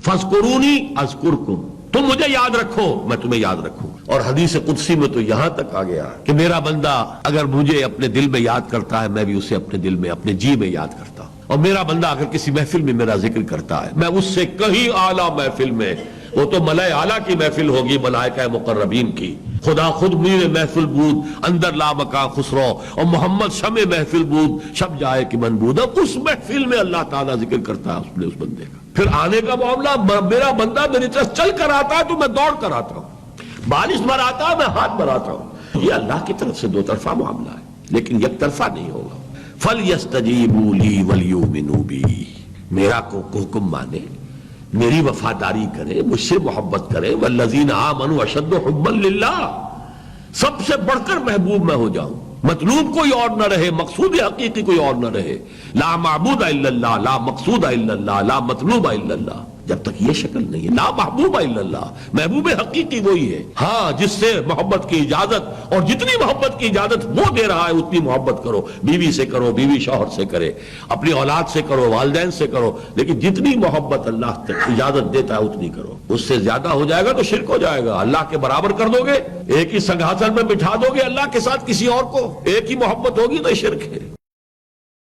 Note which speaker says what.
Speaker 1: فاذکرونی اذکرکم، تم مجھے یاد رکھو میں تمہیں یاد رکھوں. اور حدیث قدسی میں تو یہاں تک آ گیا کہ میرا بندہ اگر مجھے اپنے دل میں یاد کرتا ہے میں بھی اسے اپنے دل میں اپنے جی میں یاد کرتا ہوں. اور میرا بندہ اگر کسی محفل میں میرا ذکر کرتا ہے میں اس سے کہیں اعلیٰ محفل میں، وہ تو ملائے اعلیٰ کی محفل ہوگی ملائکہ مقربین کی، خدا خود میر محفل بود اندر لا مکان خسرو، اور محمد شمع محفل بود شب جائے کہ من بود، اس محفل میں اللہ تعالیٰ ذکر کرتا ہے اس بندے کا. پھر آنے کا معاملہ میرا بندہ میری طرف چل کر آتا ہے تو میں دوڑ کر آتا ہوں، بارش بھراتا ہے میں ہاتھ بھراتا ہوں. یہ اللہ کی طرف سے دو طرفہ معاملہ ہے، لیکن یک طرفہ نہیں ہوگا. فَلْيَسْتَجِيبُوا لِي وَلْيُؤْمِنُوا بِي، میرا کو حکم مانے، میری وفاداری کرے، مجھ سے محبت کرے. وَالَّذِينَ آمَنُوا أَشَدُّ حُبًّا لِلَّهِ، سب سے بڑھ کر محبوب میں ہو جاؤں، مطلوب کوئی اور نہ رہے، مقصود حقیقی کوئی اور نہ رہے. لا معبود الا اللہ، لا مقصود الا اللہ، لا مطلوب الا اللہ. جب تک یہ شکل نہیں ہے لا محبوب الا اللہ، محبوب حقیقی وہی ہے ہاں جس سے محبت کی اجازت، اور جتنی محبت کی اجازت وہ دے رہا ہے اتنی محبت کرو. بیوی سے کرو، بیوی شوہر سے کرے، اپنی اولاد سے کرو، والدین سے کرو، لیکن جتنی محبت اللہ تک اجازت دیتا ہے اتنی کرو. اس سے زیادہ ہو جائے گا تو شرک ہو جائے گا. اللہ کے برابر کر دو گے، ایک ہی سنگھاسن میں بٹھا دو گے اللہ کے ساتھ کسی اور کو، ایک ہی محبت ہوگی تو شرک ہے.